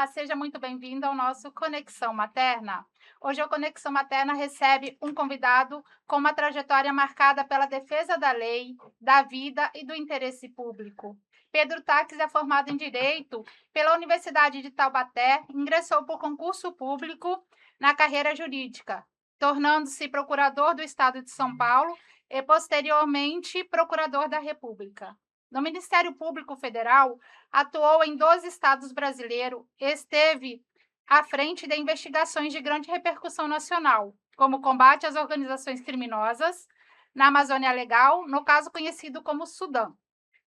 Olá, seja muito bem-vindo ao nosso Conexão Materna. Hoje o Conexão Materna recebe um convidado com uma trajetória marcada pela defesa da lei, da vida e do interesse público. Pedro Taques é formado em Direito pela Universidade de Taubaté, ingressou por concurso público na carreira jurídica, tornando-se procurador do Estado de São Paulo e, posteriormente, procurador da República. No Ministério Público Federal, atuou em 12 estados brasileiros e esteve à frente de investigações de grande repercussão nacional, como combate às organizações criminosas na Amazônia Legal, no caso conhecido como Sudão,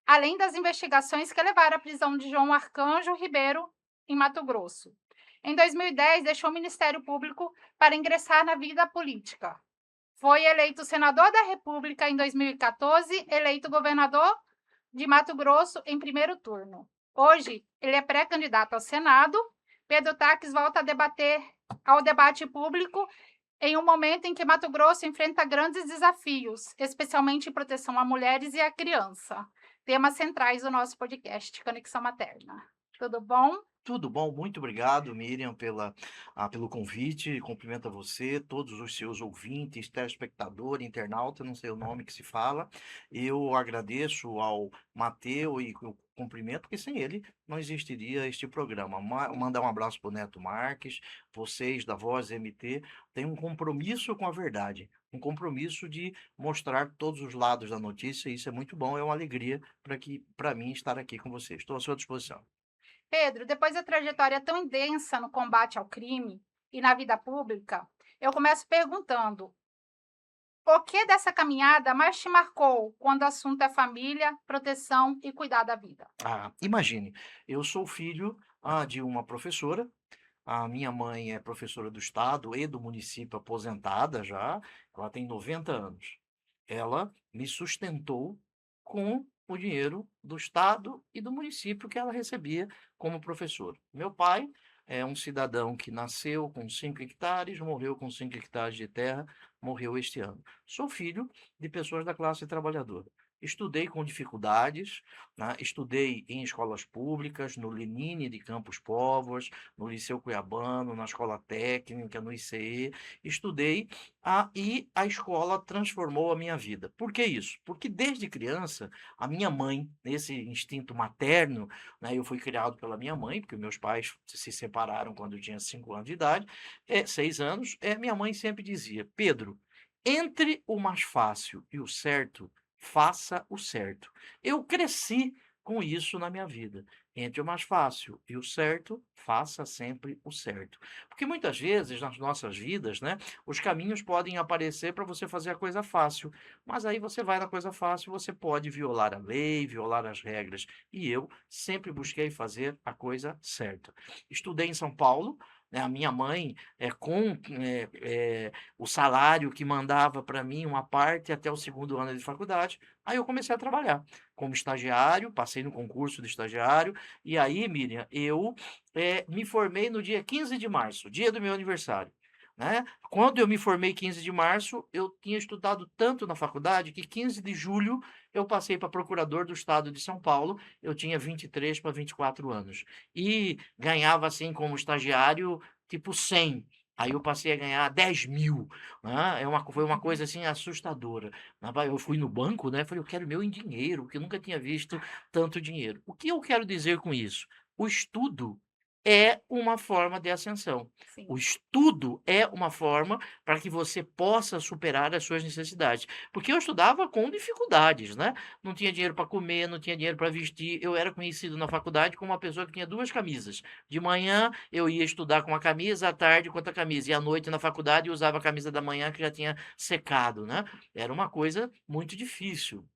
além das investigações que levaram à prisão de João Arcanjo Ribeiro, em Mato Grosso. Em 2010, deixou o Ministério Público para ingressar na vida política. Foi eleito senador da República em 2014, eleito governador de Mato Grosso em primeiro turno. Hoje, ele é pré-candidato ao Senado. Pedro Taques volta a debater ao debate público em um momento em que Mato Grosso enfrenta grandes desafios, especialmente em proteção a mulheres e a criança. Temas centrais do nosso podcast Conexão Materna. Tudo bom? Tudo bom, muito obrigado, Miriam, pelo convite. Cumprimento a você, todos os seus ouvintes, telespectador, internauta, não sei o nome que se fala. Eu agradeço ao Mateu e o cumprimento, porque sem ele não existiria este programa. Mandar um abraço para o Neto Marques, vocês da Voz MT têm um compromisso com a verdade, um compromisso de mostrar todos os lados da notícia, e isso é muito bom, é uma alegria para mim estar aqui com vocês. Estou à sua disposição. Pedro, depois da trajetória tão intensa no combate ao crime e na vida pública, eu começo perguntando: o que dessa caminhada mais te marcou quando o assunto é família, proteção e cuidar da vida? Imagine, eu sou filho, de uma professora, a minha mãe é professora do estado e do município aposentada já, ela tem 90 anos. Ela me sustentou com o dinheiro do estado e do município que ela recebia como professora. Meu pai é um cidadão que nasceu com 5 hectares, morreu com 5 hectares de terra, morreu este ano. Sou filho de pessoas da classe trabalhadora. Estudei com dificuldades, né? Estudei em escolas públicas, no Lenine de Campos Povos, no Liceu Cuiabano, na Escola Técnica, no ICE. Estudei, e a escola transformou a minha vida. Por que isso? Porque desde criança, a minha mãe, nesse instinto materno, né, eu fui criado pela minha mãe, porque meus pais se separaram quando eu tinha 5 anos de idade, 6 anos, minha mãe sempre dizia: Pedro, entre o mais fácil e o certo, faça o certo. Eu cresci com isso na minha vida. Entre o mais fácil e o certo, faça sempre o certo. Porque muitas vezes nas nossas vidas, né, os caminhos podem aparecer para você fazer a coisa fácil, mas aí você vai na coisa fácil, você pode violar a lei, violar as regras. E eu sempre busquei fazer a coisa certa. Estudei em São Paulo, né, a minha mãe, o salário que mandava para mim uma parte até o segundo ano de faculdade, aí eu comecei a trabalhar como estagiário, passei no concurso de estagiário, e aí, Miriam, eu me formei no dia 15 de março, dia do meu aniversário. Né? Quando eu me formei 15 de março, eu tinha estudado tanto na faculdade que 15 de julho eu passei para procurador do estado de São Paulo, eu tinha 23 para 24 anos. E ganhava assim como estagiário, tipo 100. Aí eu passei a ganhar 10.000, né? Foi uma coisa assim assustadora. Eu fui no banco, né? Falei, eu quero meu em dinheiro, porque eu nunca tinha visto tanto dinheiro. O que eu quero dizer com isso? O estudo é uma forma de ascensão. O Sim. estudo é uma forma para que você possa superar as suas necessidades. Porque eu estudava com dificuldades, né? Não tinha dinheiro para comer, não tinha dinheiro para vestir. Eu era conhecido na faculdade como uma pessoa que tinha duas camisas. De manhã eu ia estudar com uma camisa, à tarde com outra camisa. E à noite na faculdade eu usava a camisa da manhã que já tinha secado, né? Era uma coisa muito difícil.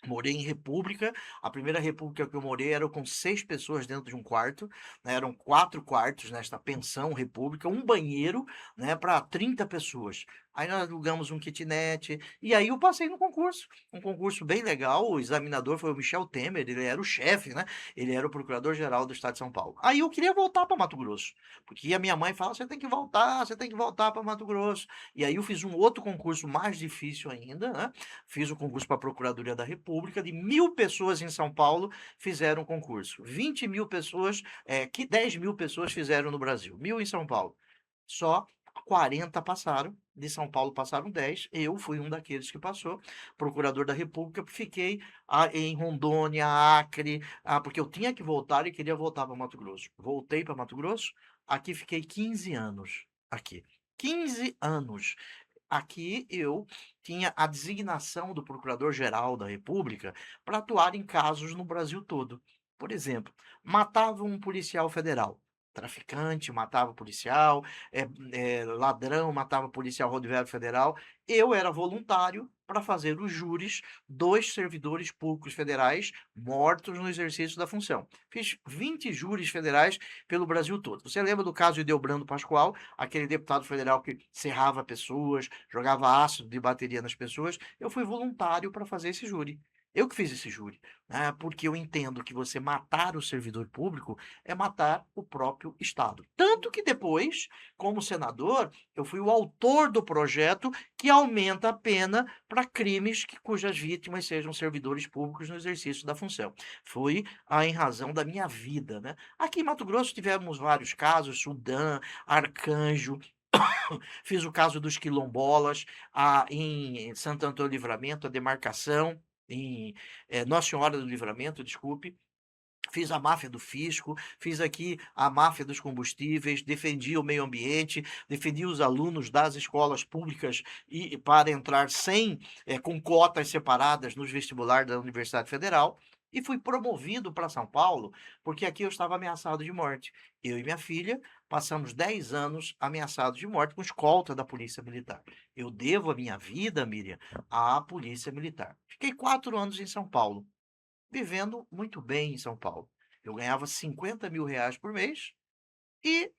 Morei em república, a primeira república que eu morei era com 6 pessoas dentro de um quarto, né, eram 4 quartos nesta pensão república, um banheiro, né, para 30 pessoas. Aí nós alugamos um kitnet, e aí eu passei no concurso, um concurso bem legal, o examinador foi o Michel Temer, ele era o chefe, né, ele era o procurador-geral do estado de São Paulo. Aí eu queria voltar para Mato Grosso, porque a minha mãe fala: você tem que voltar para Mato Grosso. E aí eu fiz um outro concurso mais difícil ainda, né, fiz o concurso para a Procuradoria da República, de 1.000 pessoas em São Paulo fizeram o concurso, 20.000 pessoas, 10.000 pessoas fizeram no Brasil, 1.000 em São Paulo. Só 40 passaram, de São Paulo passaram 10, eu fui um daqueles que passou, procurador da República, fiquei em Rondônia, Acre, porque eu tinha que voltar e queria voltar para Mato Grosso. Voltei para Mato Grosso, aqui fiquei 15 anos, aqui. 15 anos. Aqui eu tinha a designação do Procurador-Geral da República para atuar em casos no Brasil todo. Por exemplo, matava um policial federal. Traficante matava policial, ladrão matava policial rodoviário federal. Eu era voluntário para fazer os júris dos servidores públicos federais mortos no exercício da função. Fiz 20 júris federais pelo Brasil todo. Você lembra do caso de Delbrando Pascoal, aquele deputado federal que serrava pessoas, jogava ácido de bateria nas pessoas? Eu fui voluntário para fazer esse júri. Eu que fiz esse júri, né? Porque eu entendo que você matar o servidor público é matar o próprio Estado. Tanto que depois, como senador, eu fui o autor do projeto que aumenta a pena para crimes cujas vítimas sejam servidores públicos no exercício da função. Foi em razão da minha vida, né? Aqui em Mato Grosso tivemos vários casos, Sudã, Arcanjo. Fiz o caso dos quilombolas, em Santo Antônio do Livramento, a demarcação, em Nossa Senhora do Livramento, desculpe. Fiz a máfia do fisco, fiz aqui a máfia dos combustíveis, defendi o meio ambiente, defendi os alunos das escolas públicas para entrar com cotas separadas nos vestibulares da Universidade Federal. E fui promovido para São Paulo, porque aqui eu estava ameaçado de morte. Eu e minha filha passamos 10 anos ameaçados de morte com escolta da Polícia Militar. Eu devo a minha vida, Miriam, à Polícia Militar. Fiquei 4 anos em São Paulo, vivendo muito bem em São Paulo. Eu ganhava 50 mil reais por mês e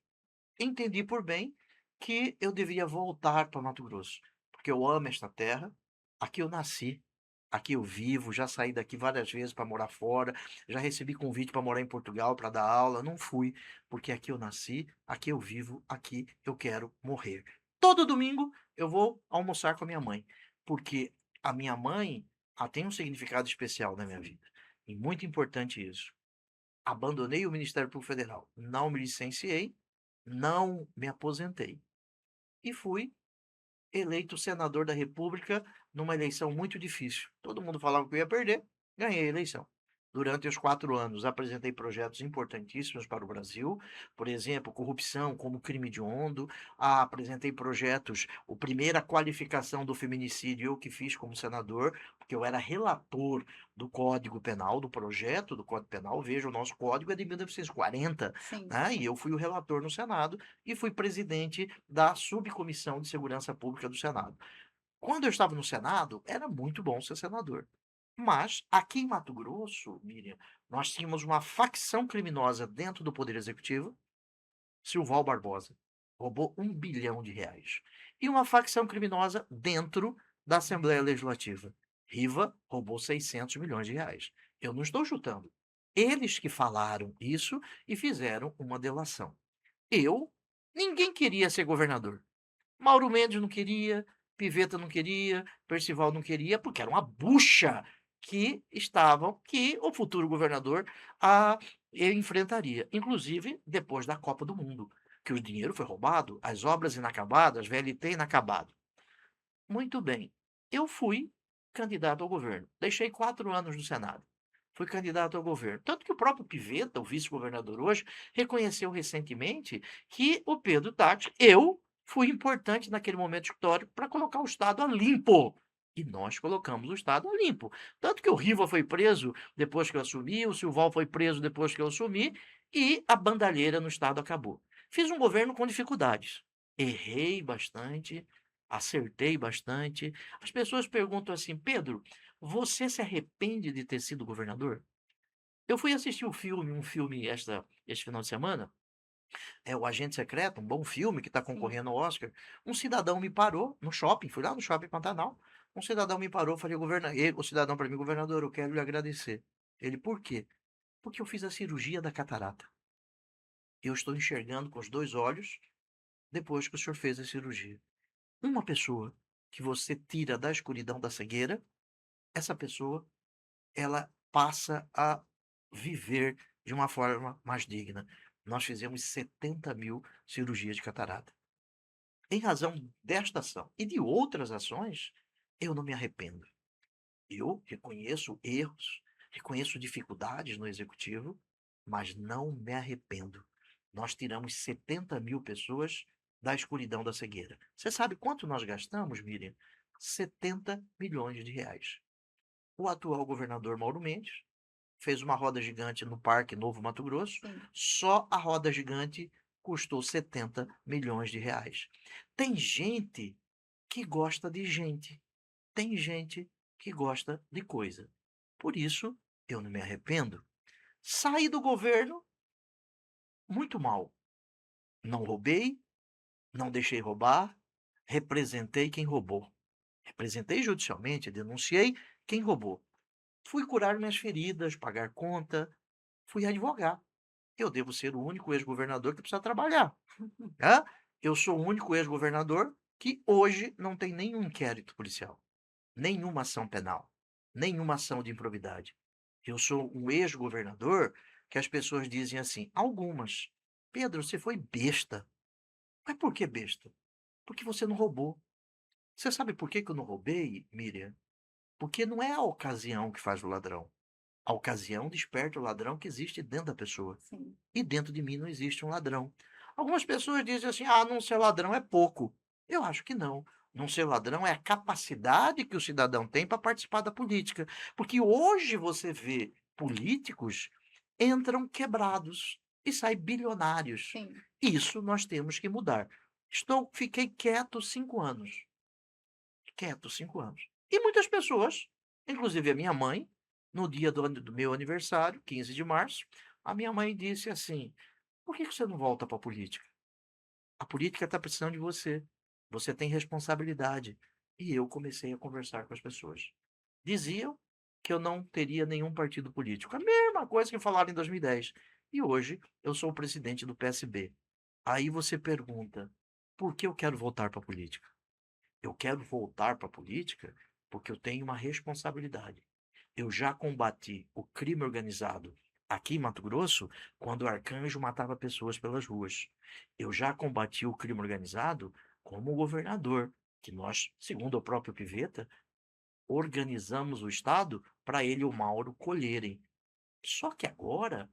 entendi por bem que eu deveria voltar para Mato Grosso, porque eu amo esta terra, aqui eu nasci, aqui eu vivo, já saí daqui várias vezes para morar fora, já recebi convite para morar em Portugal para dar aula, não fui, porque aqui eu nasci, aqui eu vivo, aqui eu quero morrer. Todo domingo eu vou almoçar com a minha mãe, porque a minha mãe tem um significado especial na minha vida. E muito importante isso. Abandonei o Ministério Público Federal, não me licenciei, não me aposentei. E fui eleito senador da República numa eleição muito difícil. Todo mundo falava que eu ia perder, ganhei a eleição. Durante os 4 anos, apresentei projetos importantíssimos para o Brasil, por exemplo, corrupção como crime hediondo, apresentei projetos, a primeira qualificação do feminicídio eu que fiz como senador, porque eu era relator do Código Penal, do projeto do Código Penal, veja, o nosso código é de 1940, Sim. né? E eu fui o relator no Senado e fui presidente da Subcomissão de Segurança Pública do Senado. Quando eu estava no Senado, era muito bom ser senador. Mas, aqui em Mato Grosso, Miriam, nós tínhamos uma facção criminosa dentro do Poder Executivo, Silval Barbosa, roubou R$ 1 bilhão. E uma facção criminosa dentro da Assembleia Legislativa, Riva, roubou R$ 600 milhões. Eu não estou chutando. Eles que falaram isso e fizeram uma delação. Ninguém queria ser governador. Mauro Mendes não queria, Piveta não queria, Percival não queria, porque era uma bucha que o futuro governador enfrentaria. Inclusive, depois da Copa do Mundo, que o dinheiro foi roubado, as obras inacabadas, VLT inacabado. Muito bem. Eu fui candidato ao governo. Deixei 4 anos no Senado. Fui candidato ao governo. Tanto que o próprio Piveta, o vice-governador hoje, reconheceu recentemente que o Pedro Tati, eu fui importante naquele momento histórico para colocar o Estado a limpo. E nós colocamos o Estado a limpo. Tanto que o Riva foi preso depois que eu assumi, o Silval foi preso depois que eu assumi, e a bandalheira no Estado acabou. Fiz um governo com dificuldades. Errei bastante, acertei bastante. As pessoas perguntam assim: Pedro, você se arrepende de ter sido governador? Eu fui assistir um filme este final de semana, É o Agente Secreto, um bom filme que está Sim. concorrendo ao Oscar. Um cidadão me parou no shopping, fui lá no shopping Pantanal. Um cidadão me parou, falei, o cidadão para mim, governador, eu quero lhe agradecer. Ele, por quê? Porque eu fiz a cirurgia da catarata. Eu estou enxergando com os dois olhos depois que o senhor fez a cirurgia. Uma pessoa que você tira da escuridão da cegueira, essa pessoa, ela passa a viver de uma forma mais digna. Nós fizemos 70.000 cirurgias de catarata. Em razão desta ação e de outras ações, eu não me arrependo. Eu reconheço erros, reconheço dificuldades no executivo, mas não me arrependo. Nós tiramos 70.000 pessoas da escuridão da cegueira. Você sabe quanto nós gastamos, Miriam? 70 milhões de reais. O atual governador Mauro Mendes fez uma roda gigante no Parque Novo Mato Grosso. Sim. Só a roda gigante custou 70 milhões de reais. Tem gente que gosta de gente. Tem gente que gosta de coisa. Por isso, eu não me arrependo. Saí do governo muito mal. Não roubei, não deixei roubar, representei quem roubou. Representei judicialmente, denunciei quem roubou. Fui curar minhas feridas, pagar conta, fui advogar. Eu devo ser o único ex-governador que precisa trabalhar. Né? Eu sou o único ex-governador que hoje não tem nenhum inquérito policial, nenhuma ação penal, nenhuma ação de improbidade. Eu sou um ex-governador que as pessoas dizem assim, algumas. Pedro, você foi besta. Mas por que besta? Porque você não roubou. Você sabe por que que eu não roubei, Miriam? Porque não é a ocasião que faz o ladrão. A ocasião desperta o ladrão que existe dentro da pessoa. Sim. E dentro de mim não existe um ladrão. Algumas pessoas dizem assim: ah, não ser ladrão é pouco. Eu acho que não. Não ser ladrão é a capacidade que o cidadão tem para participar da política. Porque hoje você vê políticos entram quebrados e saem bilionários. Sim. Isso nós temos que mudar. Fiquei quieto 5 anos. Quieto 5 anos. E muitas pessoas, inclusive a minha mãe, no dia do meu aniversário, 15 de março, a minha mãe disse assim: por que que você não volta para a política? A política está precisando de você. Você tem responsabilidade. E eu comecei a conversar com as pessoas. Diziam que eu não teria nenhum partido político. A mesma coisa que falaram em 2010. E hoje eu sou o presidente do PSB. Aí você pergunta: por que eu quero voltar para a política? Eu quero voltar para a política porque eu tenho uma responsabilidade. Eu já combati o crime organizado aqui em Mato Grosso quando o Arcanjo matava pessoas pelas ruas. Eu já combati o crime organizado como governador, que nós, segundo o próprio Piveta, organizamos o Estado para ele e o Mauro colherem. Só que agora,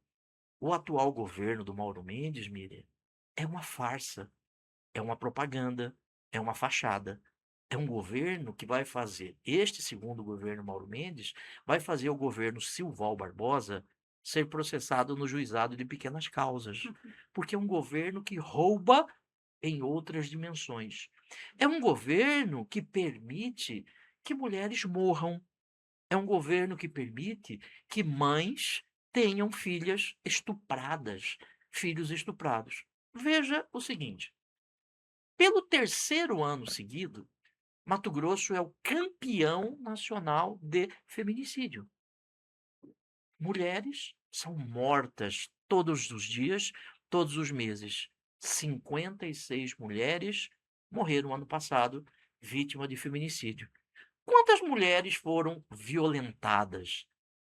o atual governo do Mauro Mendes, Miriam, é uma farsa, é uma propaganda, é uma fachada. É um governo que vai fazer, este segundo governo Mauro Mendes, vai fazer o governo Silval Barbosa ser processado no juizado de pequenas causas. Porque é um governo que rouba em outras dimensões. É um governo que permite que mulheres morram. É um governo que permite que mães tenham filhas estupradas, filhos estuprados. Veja o seguinte: pelo terceiro ano seguido, Mato Grosso é o campeão nacional de feminicídio. Mulheres são mortas todos os dias, todos os meses. 56 mulheres morreram ano passado vítima de feminicídio. Quantas mulheres foram violentadas,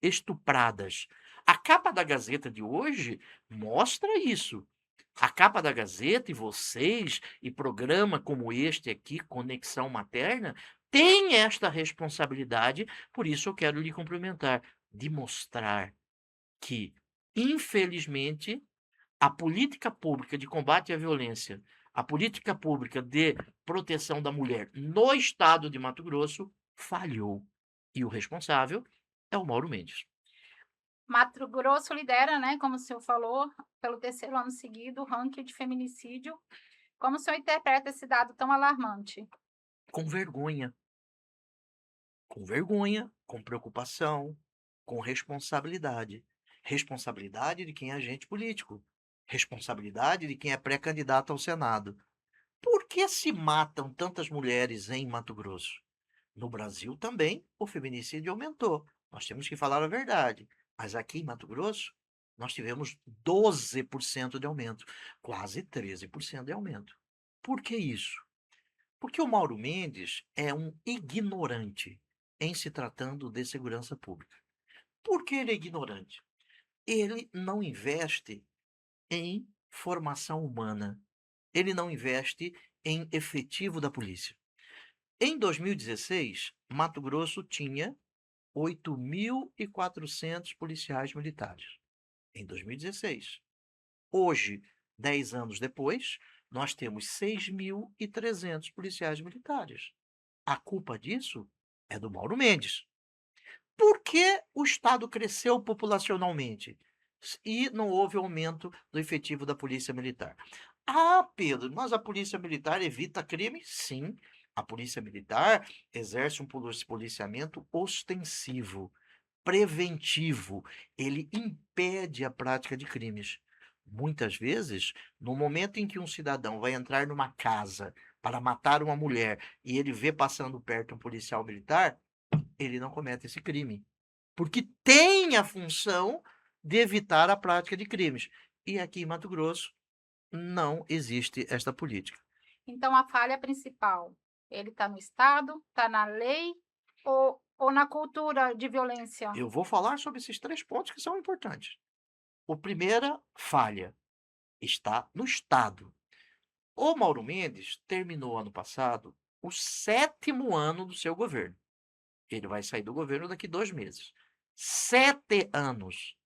estupradas? A capa da Gazeta de hoje mostra isso. A capa da Gazeta e vocês, e programa como este aqui, Conexão Materna, tem esta responsabilidade, por isso eu quero lhe cumprimentar, de mostrar que, infelizmente, a política pública de combate à violência, a política pública de proteção da mulher no estado de Mato Grosso falhou. E o responsável é o Mauro Mendes. Mato Grosso lidera, né, como o senhor falou, pelo terceiro ano seguido, o ranking de feminicídio. Como o senhor interpreta esse dado tão alarmante? Com vergonha, com preocupação, com responsabilidade. Responsabilidade de quem é agente político. responsabilidade de quem é pré-candidato ao Senado. Por que se matam tantas mulheres em Mato Grosso? No Brasil também o feminicídio aumentou. Nós temos que falar a verdade. Mas aqui em Mato Grosso, nós tivemos 12% de aumento, quase 13% de aumento. Por que isso? Porque o Mauro Mendes é um ignorante em se tratando de segurança pública. Por que ele é ignorante? Ele não investe em formação humana. Ele não investe em efetivo da polícia. Em 2016, Mato Grosso tinha 8.400 policiais militares. Em 2016. Hoje, 10 anos depois, nós temos 6.300 policiais militares. A culpa disso é do Mauro Mendes. Por que o Estado cresceu populacionalmente e não houve aumento do efetivo da Polícia Militar? Ah, Pedro, mas a Polícia Militar evita crime? Sim, a Polícia Militar exerce um policiamento ostensivo, preventivo. Ele impede a prática de crimes. Muitas vezes, no momento em que um cidadão vai entrar numa casa para matar uma mulher e ele vê passando perto um policial militar, ele não comete esse crime. Porque tem a função de evitar a prática de crimes. E aqui em Mato Grosso não existe esta política. Então, a falha principal, ele está no Estado, está na lei ou na cultura de violência? Eu vou falar sobre esses 3 pontos que são importantes. A primeira falha está no Estado. O Mauro Mendes terminou ano passado o 7º ano do seu governo. Ele vai sair do governo daqui 2 meses. 7 anos.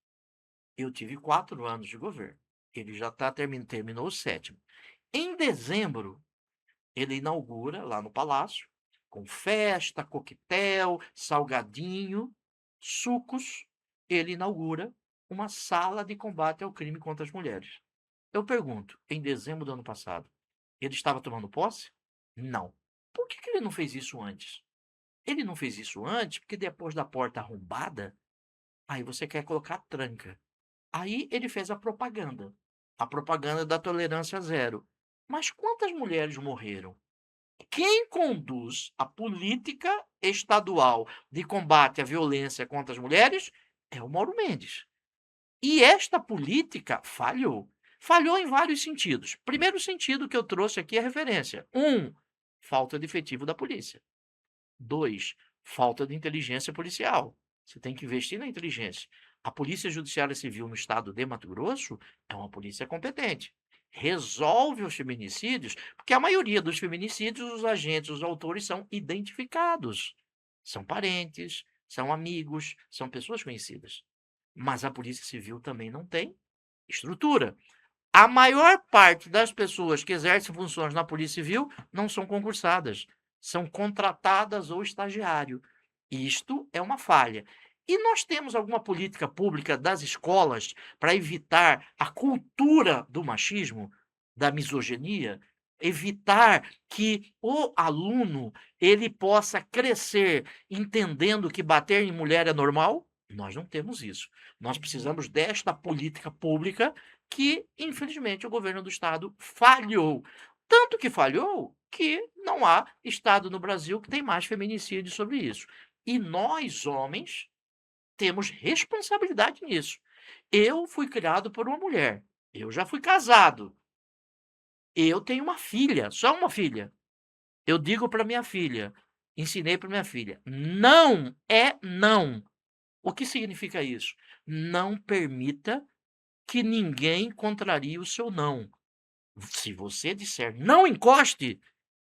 Eu tive 4 anos de governo. Ele já terminou o 7º. Em dezembro, ele inaugura lá no Palácio, com festa, coquetel, salgadinho, sucos, ele inaugura uma sala de combate ao crime contra as mulheres. Eu pergunto, em dezembro do ano passado, ele estava tomando posse? Não. Por que ele não fez isso antes? Ele não fez isso antes porque depois da porta arrombada, aí você quer colocar tranca. Aí ele fez a propaganda da tolerância zero. Mas quantas mulheres morreram? Quem conduz a política estadual de combate à violência contra as mulheres é o Mauro Mendes. E esta política falhou. Falhou em vários sentidos. Primeiro sentido que eu trouxe aqui é referência. 1, falta de efetivo da polícia. 2, falta de inteligência policial. Você tem que investir na inteligência. A Polícia Judiciária Civil no estado de Mato Grosso é uma polícia competente. Resolve os feminicídios, porque a maioria dos feminicídios, os agentes, os autores são identificados. São parentes, são amigos, são pessoas conhecidas. Mas a Polícia Civil também não tem estrutura. A maior parte das pessoas que exercem funções na Polícia Civil não são concursadas, são contratadas ou estagiário. Isto é uma falha. E nós temos alguma política pública das escolas para evitar a cultura do machismo, da misoginia, evitar que o aluno ele possa crescer entendendo que bater em mulher é normal? Nós não temos isso. Nós precisamos desta política pública que, infelizmente, o governo do estado falhou. Tanto que falhou que não há estado no Brasil que tem mais feminicídio sobre isso. E nós, homens, temos responsabilidade nisso. Eu fui criado por uma mulher. Eu já fui casado. Eu tenho uma filha, só uma filha. Eu digo para minha filha, ensinei para minha filha, não é não. O que significa isso? Não permita que ninguém contrarie o seu não. Se você disser não encoste,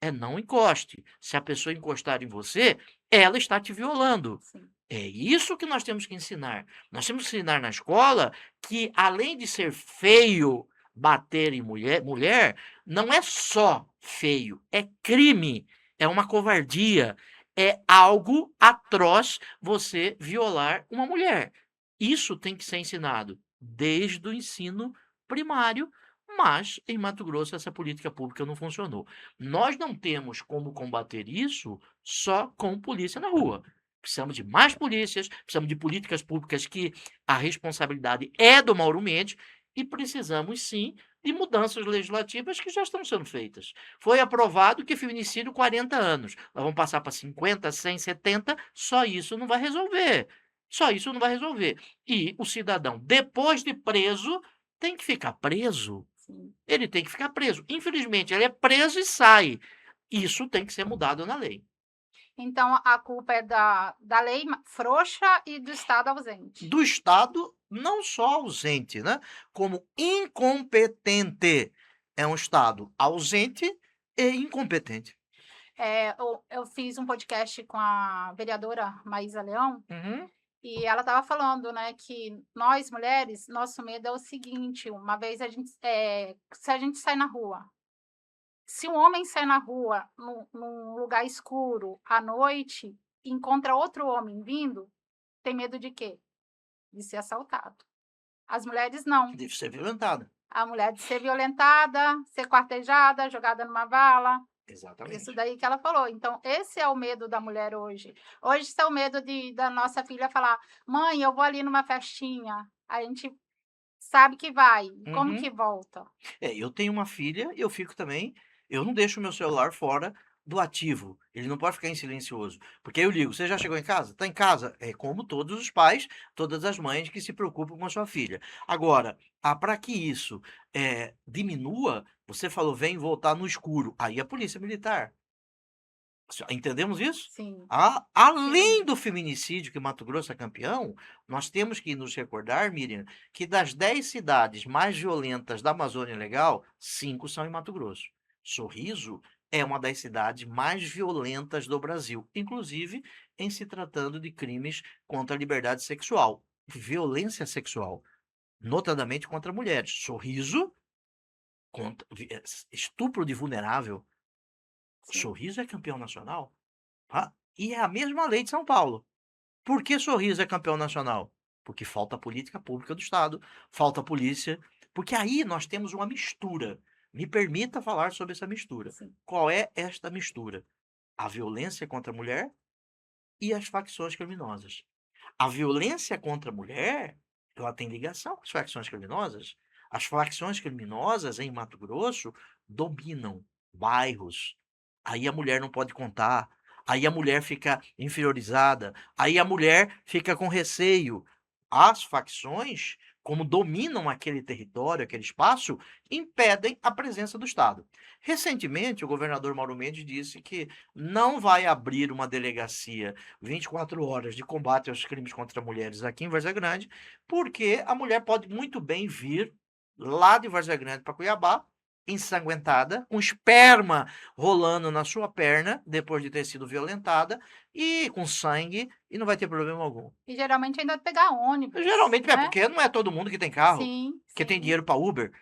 é não encoste. Se a pessoa encostar em você, ela está te violando. Sim. É isso que nós temos que ensinar. Nós temos que ensinar na escola que, além de ser feio bater em mulher, não é só feio, é crime, é uma covardia, é algo atroz você violar uma mulher. Isso tem que ser ensinado desde o ensino primário, mas em Mato Grosso essa política pública não funcionou. Nós não temos como combater isso só com polícia na rua. Precisamos de mais polícias, precisamos de políticas públicas que a responsabilidade é do Mauro Mendes E precisamos, sim, de mudanças legislativas que já estão sendo feitas. Foi aprovado que feminicídio 40 anos. Nós vamos passar para 50, 100, 70. Só isso não vai resolver. Só isso não vai resolver. E o cidadão, depois de preso, tem que ficar preso. Sim. Ele tem que ficar preso. Infelizmente, ele é preso e sai. Isso tem que ser mudado na lei. Então, a culpa é da lei frouxa e do Estado ausente. Do Estado, não só ausente, né? Como incompetente. É um Estado ausente e incompetente. Eu fiz um podcast com a vereadora Maísa Leão, Uhum. e ela estava falando, né, que nós mulheres, nosso medo é o seguinte: uma vez se a gente sai na rua, se um homem sai na rua, num lugar escuro, à noite, e encontra outro homem vindo, tem medo de quê? De ser assaltado. As mulheres não. Deve ser violentada. A mulher de ser violentada, ser quartejada, jogada numa vala. Exatamente. Isso daí que ela falou. Então, esse é o medo da mulher hoje. Hoje, esse é o medo da nossa filha falar: mãe, eu vou ali numa festinha. A gente sabe que vai. Como Uhum. que volta? Eu tenho uma filha e eu fico também. Eu não deixo o meu celular fora do ativo. Ele não pode ficar em silencioso. Porque aí eu ligo: você já chegou em casa? Está em casa? É como todos os pais, todas as mães que se preocupam com a sua filha. Agora, para que isso diminua, você falou, vem voltar no escuro. Aí a polícia militar. Entendemos isso? Sim. Além do feminicídio, que Mato Grosso é campeão, nós temos que nos recordar, Miriam, que das 10 cidades mais violentas da Amazônia Legal, 5 são em Mato Grosso. Sorriso é uma das cidades mais violentas do Brasil, inclusive em se tratando de crimes contra a liberdade sexual, violência sexual, notadamente contra mulheres. Sorriso, estupro de vulnerável. Sim. Sorriso é campeão nacional. E é a mesma lei de São Paulo. Por que Sorriso é campeão nacional? Porque falta política pública do Estado, falta polícia, porque aí nós temos uma mistura. Me permita falar sobre essa mistura. Sim. Qual é esta mistura? A violência contra a mulher e as facções criminosas. A violência contra a mulher, ela tem ligação com as facções criminosas. As facções criminosas em Mato Grosso dominam bairros. Aí a mulher não pode contar. Aí a mulher fica inferiorizada. Aí a mulher fica com receio. As facções, como dominam aquele território, aquele espaço, impedem a presença do Estado. Recentemente, o governador Mauro Mendes disse que não vai abrir uma delegacia 24 horas de combate aos crimes contra mulheres aqui em Várzea Grande, porque a mulher pode muito bem vir lá de Várzea Grande para Cuiabá, ensanguentada, com esperma rolando na sua perna, depois de ter sido violentada, e com sangue, e não vai ter problema algum. E geralmente ainda pegar ônibus. Geralmente é né? porque não é todo mundo que tem carro, Sim, que tem sim. dinheiro para Uber.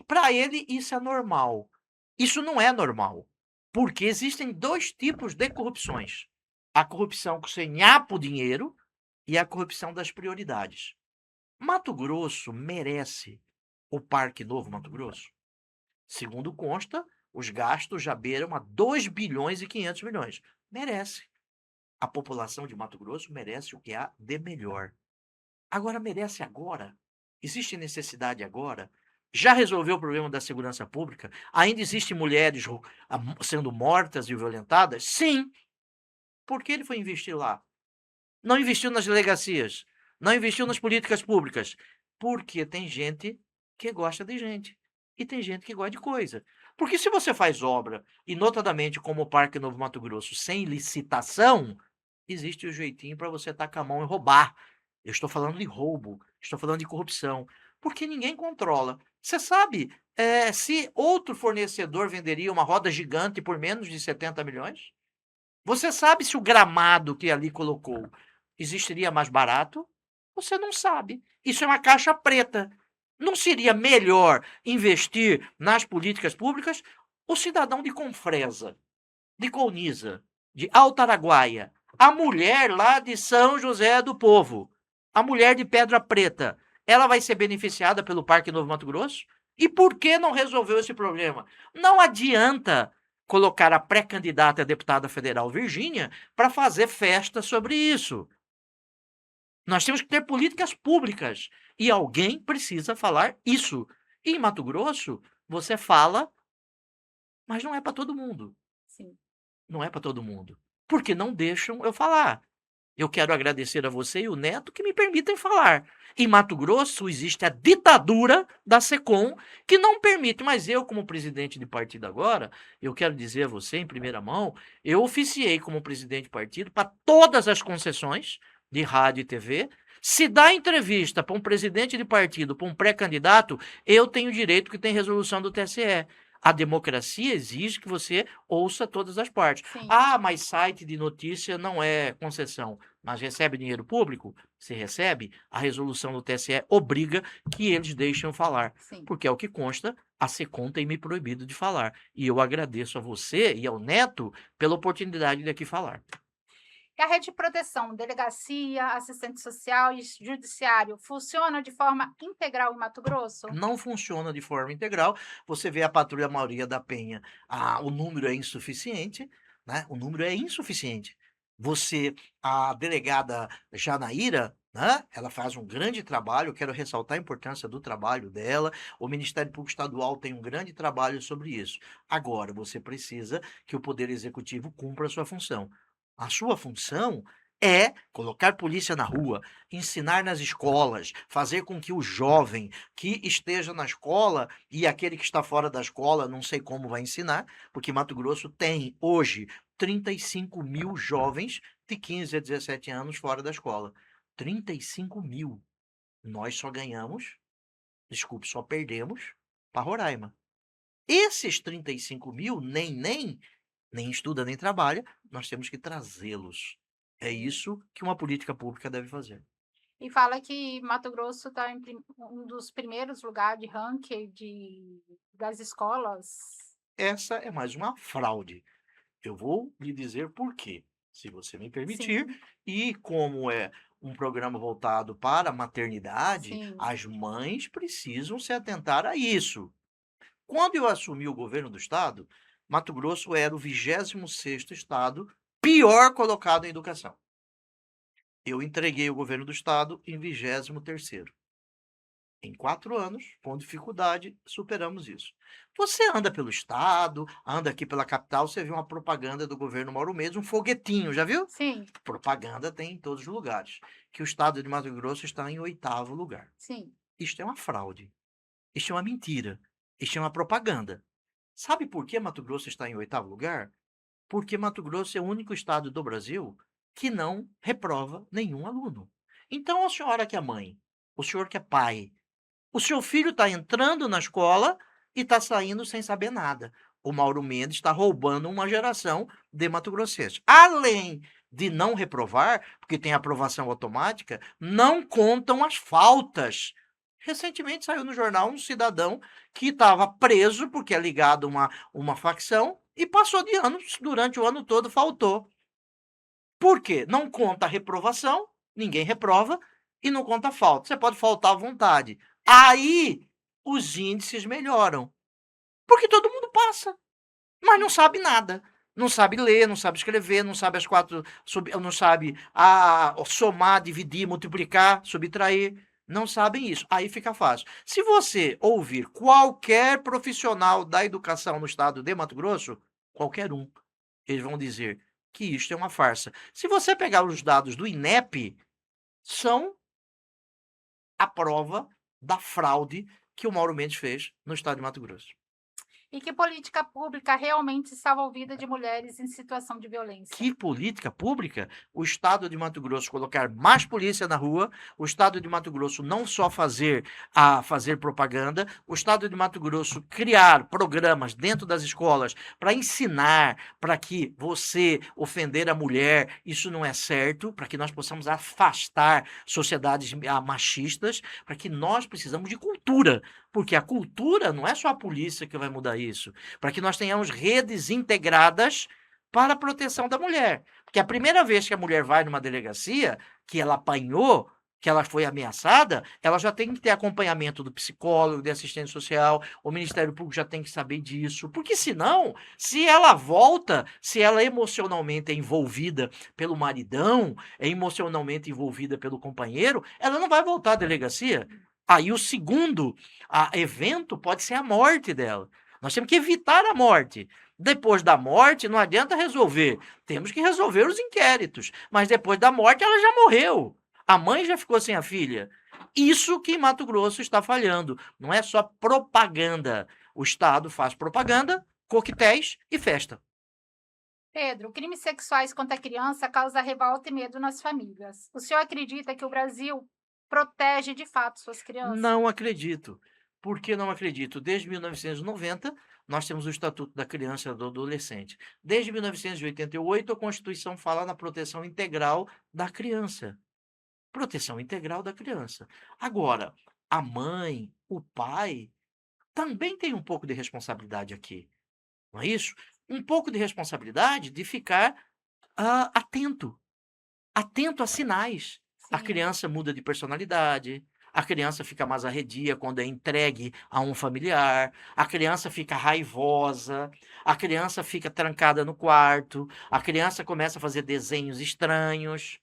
Para ele, isso é normal. Isso não é normal. Porque existem dois tipos de corrupções: a corrupção que você nhapa o dinheiro e a corrupção das prioridades. Mato Grosso merece o Parque Novo Mato Grosso? Segundo consta, os gastos já beiram a 2 bilhões e 500 milhões. Merece. A população de Mato Grosso merece o que há de melhor. Agora, merece agora? Existe necessidade agora? Já resolveu o problema da segurança pública? Ainda existem mulheres sendo mortas e violentadas? Sim. Por que ele foi investir lá? Não investiu nas delegacias. Não investiu nas políticas públicas. Porque tem gente que gosta de gente. E tem gente que gosta de coisa. Porque se você faz obra, e notadamente como o Parque Novo Mato Grosso, sem licitação, existe o jeitinho para você tacar a mão e roubar. Eu estou falando de roubo, estou falando de corrupção. Porque ninguém controla. Você sabe se outro fornecedor venderia uma roda gigante por menos de 70 milhões? Você sabe se o gramado que ali colocou existiria mais barato? Você não sabe. Isso é uma caixa preta. Não seria melhor investir nas políticas públicas? O cidadão de Confresa, de Colniza, de Alto Araguaia, a mulher lá de São José do Povo, a mulher de Pedra Preta, ela vai ser beneficiada pelo Parque Novo Mato Grosso? E por que não resolveu esse problema? Não adianta colocar a pré-candidata a deputada federal Virgínia para fazer festa sobre isso. Nós temos que ter políticas públicas E alguém precisa falar isso. E em Mato Grosso, você fala, mas não é para todo mundo. Sim. Não é para todo mundo. Porque não deixam eu falar. Eu quero agradecer a você e o Neto que me permitem falar. Em Mato Grosso existe a ditadura da SECOM que não permite, mas eu, como presidente de partido agora, eu quero dizer a você em primeira mão, eu oficiei como presidente de partido para todas as concessões de rádio e TV. Se dá entrevista para um presidente de partido, para um pré-candidato, eu tenho direito que tem resolução do TSE. A democracia exige que você ouça todas as partes. Sim. Ah, mas site de notícia não é concessão, mas recebe dinheiro público? Se recebe, a resolução do TSE obriga que eles deixem falar. Sim. Porque é o que consta, a SECOM tem me proibido de falar. E eu agradeço a você e ao Neto pela oportunidade de aqui falar. E a rede de proteção, delegacia, assistente social e judiciário, funciona de forma integral em Mato Grosso? Não funciona de forma integral. Você vê a Patrulha Maria da Penha, o número é insuficiente, né? O número é insuficiente. A delegada Janaíra, né? Ela faz um grande trabalho, eu quero ressaltar a importância do trabalho dela. O Ministério Público Estadual tem um grande trabalho sobre isso. Agora, você precisa que o Poder Executivo cumpra a sua função. A sua função é colocar polícia na rua, ensinar nas escolas, fazer com que o jovem que esteja na escola e aquele que está fora da escola, não sei como vai ensinar, porque Mato Grosso tem hoje 35 mil jovens de 15 a 17 anos fora da escola. 35 mil. Nós só ganhamos, desculpe, só perdemos para Roraima. Esses 35 mil nem estuda nem trabalha, nós temos que trazê-los. É isso que uma política pública deve fazer. E fala que Mato Grosso está em um dos primeiros lugares de ranking das escolas. Essa é mais uma fraude. Eu vou lhe dizer por quê, se você me permitir. Sim. E como é um programa voltado para a maternidade, Sim. as mães precisam se atentar a isso. Quando eu assumi o governo do estado, Mato Grosso era o 26º estado pior colocado em educação. Eu entreguei o governo do estado em 23º. Em 4 anos, com dificuldade, superamos isso. Você anda pelo estado, anda aqui pela capital, você vê uma propaganda do governo Mauro Mendes, um foguetinho, já viu? Sim. Propaganda tem em todos os lugares. Que o estado de Mato Grosso está em 8º lugar. Sim. Isto é uma fraude. Isto é uma mentira. Isto é uma propaganda. Sabe por que Mato Grosso está em 8º lugar? Porque Mato Grosso é o único estado do Brasil que não reprova nenhum aluno. Então, a senhora que é mãe, o senhor que é pai, o seu filho está entrando na escola e está saindo sem saber nada. O Mauro Mendes está roubando uma geração de mato-grossenses. Além de não reprovar, porque tem aprovação automática, não contam as faltas. Recentemente saiu no jornal um cidadão que estava preso porque é ligado a uma facção e passou de ano, durante o ano todo faltou. Por quê? Não conta a reprovação, ninguém reprova, e não conta a falta. Você pode faltar à vontade. Aí os índices melhoram. Porque todo mundo passa, mas não sabe nada. Não sabe ler, não sabe escrever, não sabe não sabe somar, dividir, multiplicar, subtrair. Não sabem isso. Aí fica fácil. Se você ouvir qualquer profissional da educação no estado de Mato Grosso, qualquer um, eles vão dizer que isto é uma farsa. Se você pegar os dados do INEP, são a prova da fraude que o Mauro Mendes fez no estado de Mato Grosso. E que política pública realmente salva a vida de mulheres em situação de violência? Que política pública? O estado de Mato Grosso colocar mais polícia na rua, o estado de Mato Grosso não só fazer propaganda, o estado de Mato Grosso criar programas dentro das escolas para ensinar para que você ofender a mulher, isso não é certo, para que nós possamos afastar sociedades machistas, para que nós precisamos de cultura, porque a cultura não é só a polícia que vai mudar isso, para que nós tenhamos redes integradas para a proteção da mulher. Porque a primeira vez que a mulher vai numa delegacia, que ela apanhou, que ela foi ameaçada, ela já tem que ter acompanhamento do psicólogo, de assistente social, o Ministério Público já tem que saber disso, porque senão, se ela volta, se ela emocionalmente é envolvida pelo maridão, é emocionalmente envolvida pelo companheiro, ela não vai voltar à delegacia. Aí o segundo evento pode ser a morte dela. Nós temos que evitar a morte. Depois da morte, não adianta resolver. Temos que resolver os inquéritos. Mas depois da morte, ela já morreu. A mãe já ficou sem a filha. Isso que em Mato Grosso está falhando. Não é só propaganda. O Estado faz propaganda, coquetéis e festa. Pedro, crimes sexuais contra a criança causam revolta e medo nas famílias. O senhor acredita que o Brasil protege de fato suas crianças? Não acredito. Por que não acredito? Desde 1990, nós temos o Estatuto da Criança e do Adolescente. Desde 1988, a Constituição fala na proteção integral da criança. Proteção integral da criança. Agora, a mãe, o pai, também tem um pouco de responsabilidade aqui. Não é isso? Um pouco de responsabilidade de ficar atento. Atento a sinais. A Sim, criança muda de personalidade, a criança fica mais arredia quando é entregue a um familiar, a criança fica raivosa, a criança fica trancada no quarto, a criança começa a fazer desenhos estranhos.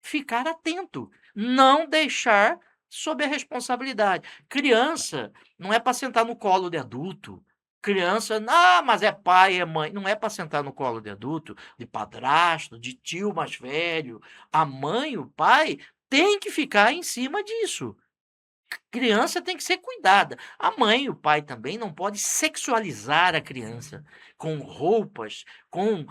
Ficar atento, não deixar sob a responsabilidade. Criança não é para sentar no colo de adulto. Criança, mas é pai, é mãe. Não é para sentar no colo de adulto, de padrasto, de tio mais velho. A mãe, o pai, tem que ficar em cima disso. Criança tem que ser cuidada. A mãe e o pai também não pode sexualizar a criança com roupas, com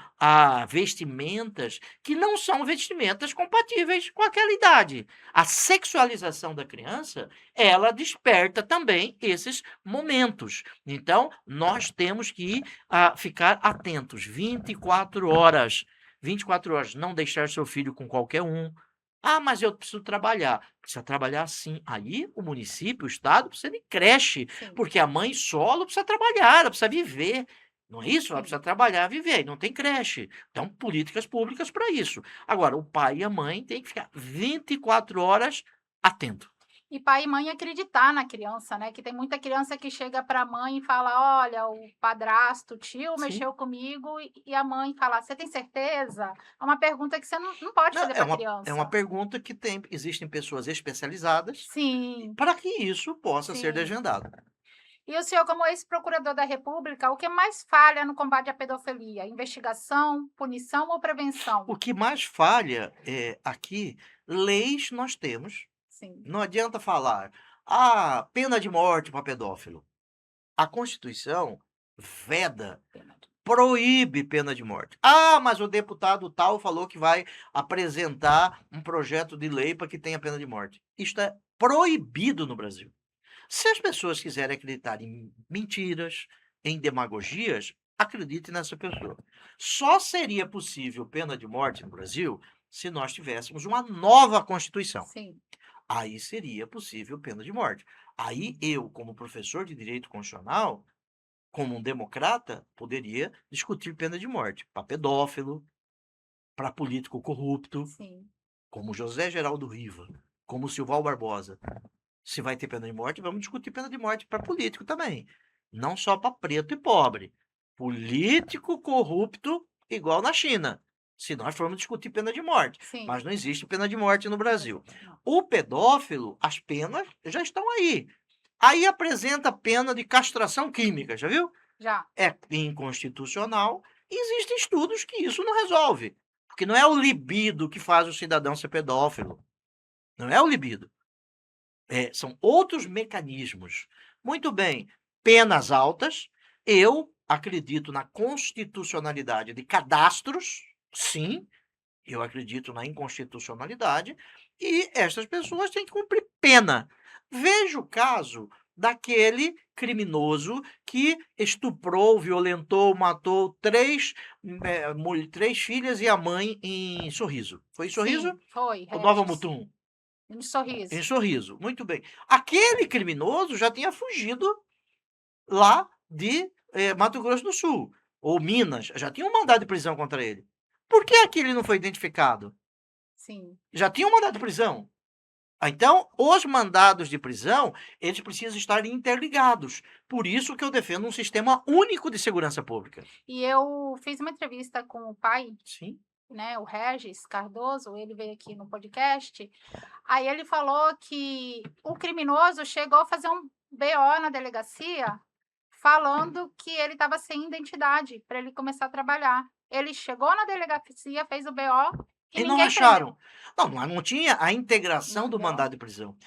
vestimentas que não são vestimentas compatíveis com aquela idade. A sexualização da criança, ela desperta também esses momentos. Então, nós temos que ficar atentos 24 horas. 24 horas, não deixar seu filho com qualquer um. Mas eu preciso trabalhar. Precisa trabalhar sim. Aí o município, o estado, precisa de creche, sim, porque a mãe solo precisa trabalhar, ela precisa viver. Não é isso? Ela sim. precisa trabalhar, viver, e não tem creche. Então, políticas públicas para isso. Agora, o pai e a mãe têm que ficar 24 horas atento. E pai e mãe acreditar na criança, né? Que tem muita criança que chega para a mãe e fala: olha, o padrasto, o tio Sim. mexeu comigo, e a mãe fala: você tem certeza? É uma pergunta que você não pode Não, fazer é para a é uma criança. pergunta que existem pessoas especializadas Sim, para que isso possa ser sim. desvendado. E o senhor, como ex-procurador da República, o que mais falha no combate à pedofilia? Investigação, punição ou prevenção? O que mais falha aqui, leis nós temos. Sim, Não adianta falar, pena de morte para pedófilo. A Constituição veda, pena de- proíbe pena de morte. Mas o deputado tal falou que vai apresentar um projeto de lei para que tenha pena de morte. Isto é proibido no Brasil. Se as pessoas quiserem acreditar em mentiras, em demagogias, acredite nessa pessoa. Só seria possível pena de morte no Brasil se nós tivéssemos uma nova Constituição. Sim, Aí seria possível pena de morte. Aí eu, como professor de direito constitucional, como um democrata, poderia discutir pena de morte para pedófilo, para político corrupto, sim, como José Geraldo Riva, como Silval Barbosa. Se vai ter pena de morte, vamos discutir pena de morte para político também. Não só para preto e pobre. Político corrupto, igual na China. Se nós formos discutir pena de morte. sim. Mas não existe pena de morte no Brasil. Não. O pedófilo, as penas já estão aí. Aí apresenta pena de castração química, já viu? Já. É inconstitucional. E existem estudos que isso não resolve. Porque não é o libido que faz o cidadão ser pedófilo. Não é o libido. São outros mecanismos. Muito bem, penas altas. Eu acredito na constitucionalidade de cadastros, sim, eu acredito na inconstitucionalidade, e essas pessoas têm que cumprir pena. Veja o caso daquele criminoso que estuprou, violentou, matou três filhas e a mãe em Sorriso. Foi em Sorriso? Sim, foi, Ou Nova Regis. Mutum? Um sorriso. Em Sorriso, muito bem. Aquele criminoso já tinha fugido lá de Mato Grosso do Sul, ou Minas, já tinha um mandado de prisão contra ele. Por que aquele não foi identificado? Sim. Já tinha um mandado de prisão. Então, os mandados de prisão, eles precisam estar interligados. Por isso que eu defendo um sistema único de segurança pública. E eu fiz uma entrevista com o pai Sim, né, o Regis Cardoso, ele veio aqui no podcast, aí ele falou que o criminoso chegou a fazer um BO na delegacia, falando que ele estava sem identidade para ele começar a trabalhar. Ele chegou na delegacia, fez o BO e E não ninguém prendeu. acharam. Não, mas não tinha a integração do Entendeu? mandado de prisão.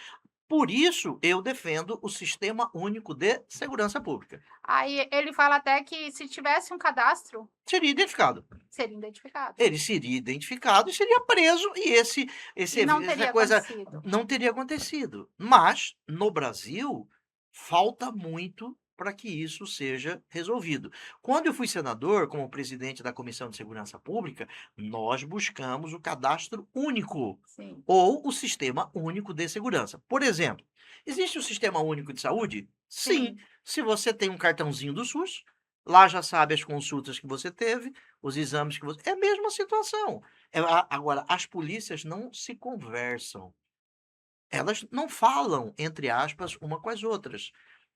Por isso, eu defendo o Sistema Único de Segurança Pública. Aí ele fala até que se tivesse um cadastro, Seria identificado. seria identificado. Ele seria identificado e seria preso, e E não essa teria coisa acontecido. não teria acontecido. Mas, no Brasil, falta muito para que isso seja resolvido. Quando eu fui senador, como presidente da Comissão de Segurança Pública, nós buscamos o cadastro único Sim, ou o Sistema Único de Segurança. Por exemplo, existe o Sistema Único de Saúde? Sim. sim, Se você tem um cartãozinho do SUS, lá já sabe as consultas que você teve, os exames que você. É a mesma situação. Agora, as polícias não se conversam. Elas não falam, entre aspas, uma com as outras.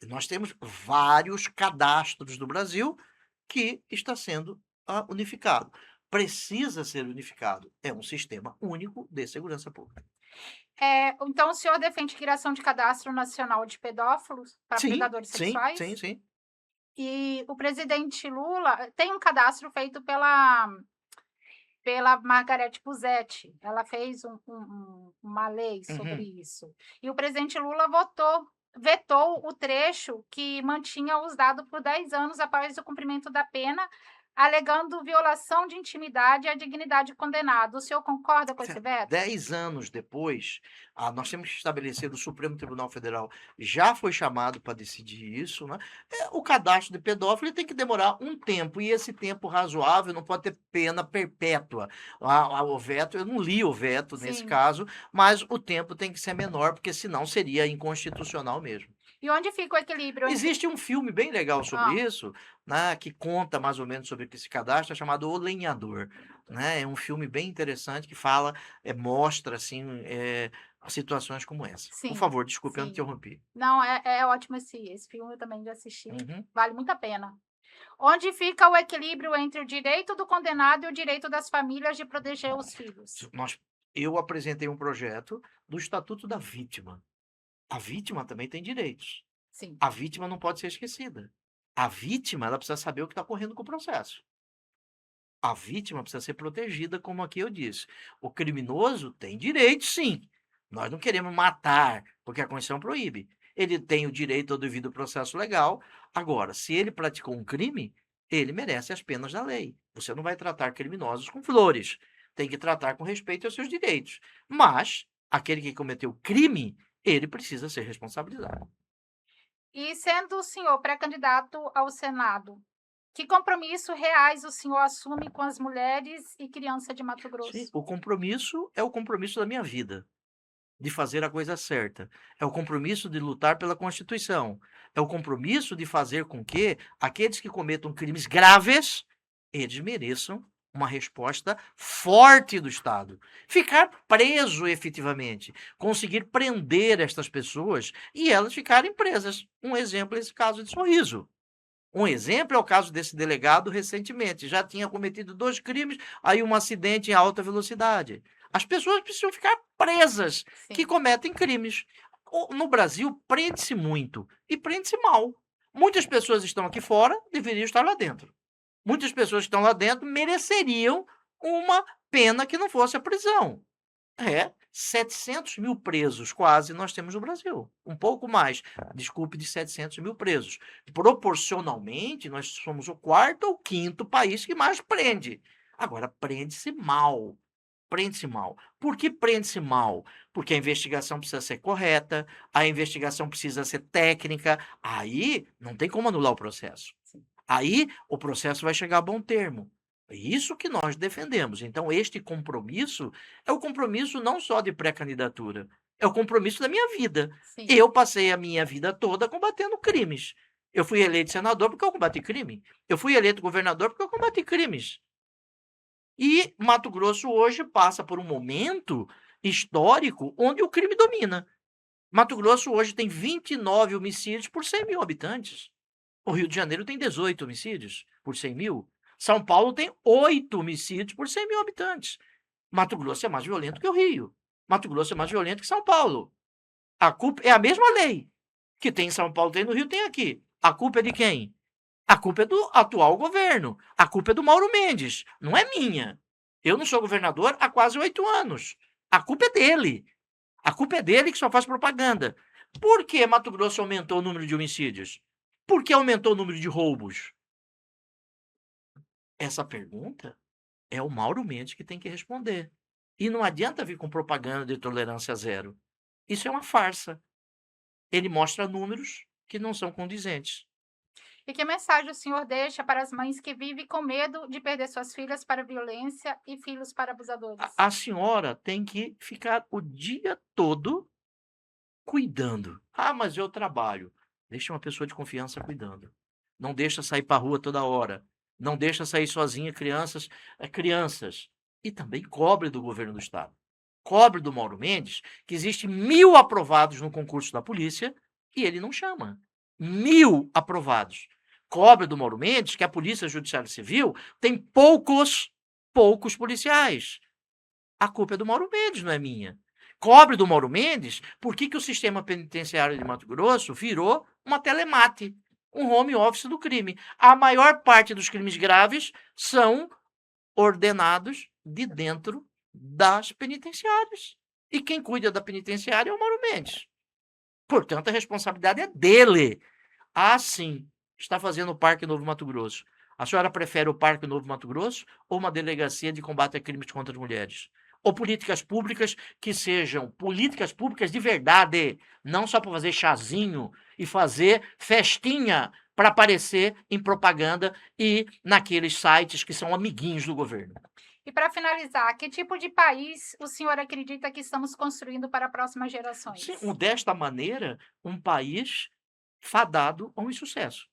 Nós temos vários cadastros do Brasil que está sendo unificado. Precisa ser unificado. É um sistema único de segurança pública. Então o senhor defende criação de cadastro nacional de pedófilos para Sim, predadores sim, sexuais? sim, sim. E o presidente Lula tem um cadastro feito pela Margarete Busetti. Ela fez uma lei sobre Uhum. isso. E o presidente Lula vetou o trecho que mantinha os dados por 10 anos após o cumprimento da pena, alegando violação de intimidade e a dignidade do condenado. O senhor concorda com esse veto? 10 anos depois, nós temos que estabelecer, o Supremo Tribunal Federal já foi chamado para decidir isso, né? O cadastro de pedófilo tem que demorar um tempo, e esse tempo razoável não pode ter pena perpétua. O veto, eu não li o veto nesse Sim. caso, mas o tempo tem que ser menor, porque senão seria inconstitucional mesmo. E onde fica o equilíbrio entre... Existe um filme bem legal sobre Ah, isso, né, que conta mais ou menos sobre esse cadastro, é chamado O Lenhador, né? É um filme bem interessante que fala, mostra assim, situações como essa. Por sim, favor, desculpe, eu sim. interrompi. Não, é ótimo esse filme, eu também já assisti, Uhum. vale muito a pena. Onde fica o equilíbrio entre o direito do condenado e o direito das famílias de proteger os filhos? Eu apresentei um projeto do Estatuto da Vítima. A vítima também tem direitos. Sim, A vítima não pode ser esquecida. A vítima, ela precisa saber o que está ocorrendo com o processo. A vítima precisa ser protegida, como aqui eu disse. O criminoso tem direito, sim. Nós não queremos matar, porque a Constituição proíbe. Ele tem o direito ao devido processo legal. Agora, se ele praticou um crime, ele merece as penas da lei. Você não vai tratar criminosos com flores. Tem que tratar com respeito aos seus direitos. Mas, aquele que cometeu crime, ele precisa ser responsabilizado. e sendo o senhor pré-candidato ao Senado, que compromisso reais o senhor assume com as mulheres e crianças de Mato Sim, Grosso? o compromisso é o compromisso da minha vida. De fazer a coisa certa. É o compromisso de lutar pela Constituição. É o compromisso de fazer com que aqueles que cometam crimes graves, eles mereçam uma resposta forte do Estado. Ficar preso efetivamente. Conseguir prender estas pessoas e elas ficarem presas. Um exemplo é esse caso de Sorriso. Um exemplo é o caso desse delegado recentemente. Já tinha cometido 2 crimes, aí um acidente em alta velocidade. As pessoas precisam ficar presas que Sim, cometem crimes. No Brasil, prende-se muito e prende-se mal. Muitas pessoas estão aqui fora, deveriam estar lá dentro. Muitas pessoas que estão lá dentro mereceriam uma pena que não fosse a prisão. 700 mil presos quase nós temos no Brasil. Um pouco mais, desculpe, de 700 mil presos. Proporcionalmente, nós somos o 4º ou 5º país que mais prende. Agora, prende-se mal. Prende-se mal. Por que prende-se mal? Porque a investigação precisa ser correta, a investigação precisa ser técnica. Aí não tem como anular o processo. sim. Aí o processo vai chegar a bom termo. É isso que nós defendemos. Então, este compromisso é o compromisso não só de pré-candidatura, é o compromisso da minha vida. Sim. Eu passei a minha vida toda combatendo crimes. Eu fui eleito senador porque eu combati crime. Eu fui eleito governador porque eu combati crimes. E Mato Grosso hoje passa por um momento histórico onde o crime domina. Mato Grosso hoje tem 29 homicídios por 100 mil habitantes. O Rio de Janeiro tem 18 homicídios por 100 mil. São Paulo tem 8 homicídios por 100 mil habitantes. Mato Grosso é mais violento que o Rio. Mato Grosso é mais violento que São Paulo. A culpa é a mesma lei que tem em São Paulo, tem no Rio, tem aqui. A culpa é de quem? A culpa é do atual governo. A culpa é do Mauro Mendes. Não é minha. Eu não sou governador há quase 8 anos. A culpa é dele. A culpa é dele que só faz propaganda. Por que Mato Grosso aumentou o número de homicídios? Por que aumentou o número de roubos? Essa pergunta é o Mauro Mendes que tem que responder. E não adianta vir com propaganda de tolerância zero. Isso é uma farsa. Ele mostra números que não são condizentes. E que mensagem o senhor deixa para as mães que vivem com medo de perder suas filhas para a violência e filhos para abusadores? A senhora tem que ficar o dia todo cuidando. Ah, mas eu trabalho. Deixa uma pessoa de confiança cuidando. Não deixa sair para a rua toda hora. Não deixa sair sozinha crianças. E também cobre do governo do estado. Cobre do Mauro Mendes que existe 1.000 aprovados no concurso da polícia e ele não chama. 1.000 aprovados. Cobre do Mauro Mendes que a Polícia Judiciária Civil tem poucos policiais. A culpa é do Mauro Mendes, não é minha. Cobre do Mauro Mendes por que o sistema penitenciário de Mato Grosso virou uma telemate, um home office do crime. A maior parte dos crimes graves são ordenados de dentro das penitenciárias. E quem cuida da penitenciária é o Mauro Mendes. Portanto, a responsabilidade é dele. Ah, sim, está fazendo o Parque Novo Mato Grosso. A senhora prefere o Parque Novo Mato Grosso ou uma delegacia de combate a crimes contra as mulheres? Ou políticas públicas que sejam políticas públicas de verdade, não só para fazer chazinho e fazer festinha para aparecer em propaganda e naqueles sites que são amiguinhos do governo. E para finalizar, que tipo de país o senhor acredita que estamos construindo para próximas gerações? Sim, desta maneira, um país fadado a um insucesso.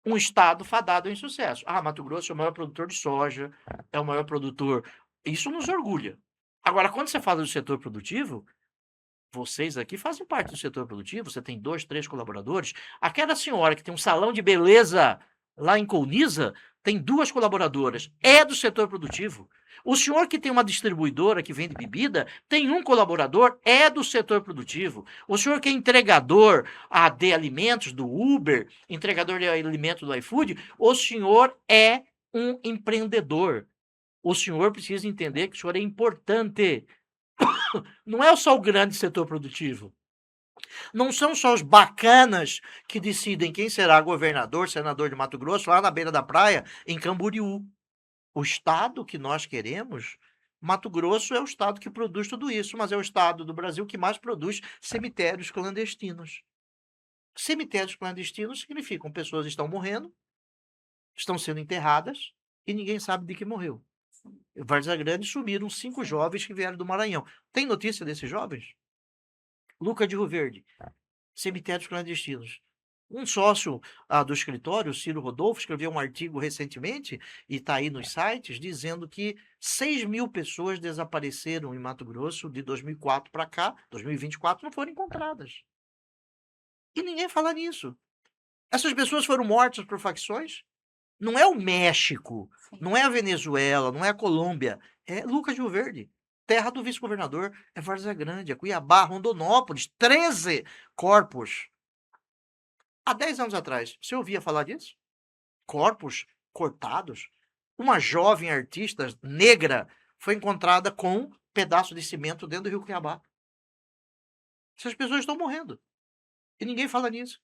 Um estado fadado ao insucesso. Ah, Mato Grosso é o maior produtor de soja, é o maior produtor. Isso nos orgulha. Agora, quando você fala do setor produtivo, vocês aqui fazem parte do setor produtivo, você tem 2, 3 colaboradores. Aquela senhora que tem um salão de beleza lá em Colniza tem 2 colaboradoras. É do setor produtivo. O senhor que tem uma distribuidora que vende bebida tem 1 colaborador, é do setor produtivo. O senhor que é entregador de alimentos do Uber, entregador de alimentos do iFood, o senhor é um empreendedor. O senhor precisa entender que o senhor é importante. Não é só o grande setor produtivo. Não são só os bacanas que decidem quem será governador, senador de Mato Grosso, lá na beira da praia, em Camboriú. O estado que nós queremos, Mato Grosso é o estado que produz tudo isso, mas é o estado do Brasil que mais produz cemitérios clandestinos. Cemitérios clandestinos significam pessoas estão morrendo, estão sendo enterradas e ninguém sabe de que morreu. Em Várzea Grande sumiram 5 jovens que vieram do Maranhão. Tem notícia desses jovens? Luca de Rio Verde, cemitérios clandestinos. Um sócio do escritório, Ciro Rodolfo, escreveu um artigo recentemente, e está aí nos sites, dizendo que 6.000 pessoas desapareceram em Mato Grosso de 2004 para cá, 2024, não foram encontradas. E ninguém fala nisso. Essas pessoas foram mortas por facções? Não é o México, não é a Venezuela, não é a Colômbia, é Lucas de Rio Verde. Terra do vice-governador, é Várzea Grande, é Cuiabá, Rondonópolis, 13 corpos. Há 10 anos atrás, você ouvia falar disso? Corpos cortados? Uma jovem artista negra foi encontrada com um pedaço de cimento dentro do rio Cuiabá. Essas pessoas estão morrendo. E ninguém fala nisso.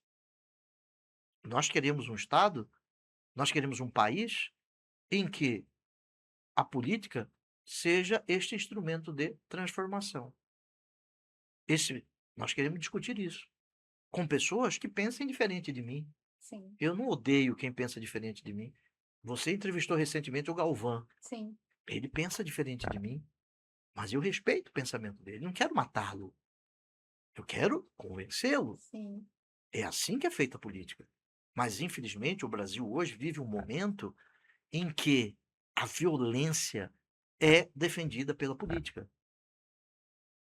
Nós queremos um Estado, nós queremos um país em que a política seja este instrumento de transformação. Nós queremos discutir isso com pessoas que pensem diferente de mim. Sim. Eu não odeio quem pensa diferente de mim. Você entrevistou recentemente o Galvão. Sim. Ele pensa diferente de mim, mas eu respeito o pensamento dele. Não quero matá-lo. Eu quero convencê-lo. Sim. É assim que é feita a política. Mas, infelizmente, o Brasil hoje vive um momento em que a violência é defendida pela política.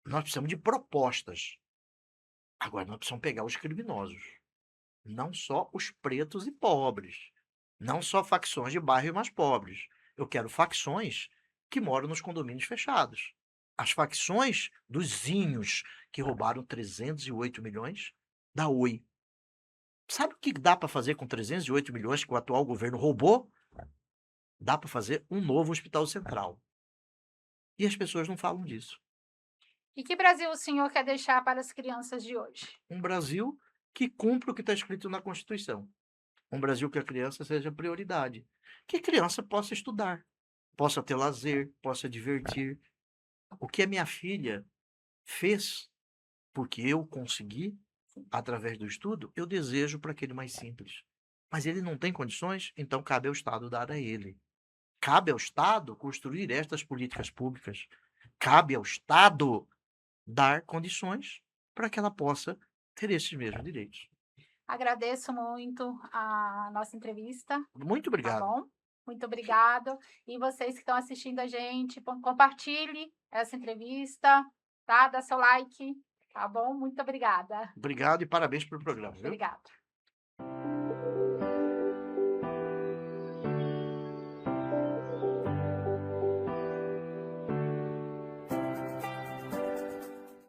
Nós precisamos de propostas. Agora, nós precisamos pegar os criminosos. Não só os pretos e pobres. Não só facções de bairros mais pobres. Eu quero facções que moram nos condomínios fechados. As facções dos Zinhos, que roubaram 308 milhões da Oi. Sabe o que dá para fazer com 308 milhões que o atual governo roubou? Dá para fazer um novo hospital central. E as pessoas não falam disso. E que Brasil o senhor quer deixar para as crianças de hoje? Um Brasil que cumpra o que está escrito na Constituição. Um Brasil que a criança seja prioridade. Que a criança possa estudar, possa ter lazer, possa divertir. O que a minha filha fez, porque eu consegui, através do estudo, eu desejo para aquele mais simples. Mas ele não tem condições, então cabe ao Estado dar a ele. Cabe ao Estado construir estas políticas públicas. Cabe ao Estado dar condições para que ela possa ter esses mesmos direitos. Agradeço muito a nossa entrevista, Muito tá obrigado. bom? Muito obrigado. E vocês que estão assistindo a gente, compartilhe essa entrevista, tá? Dá seu like, tá bom? Muito obrigada. Obrigado e parabéns pelo programa, viu? Obrigada.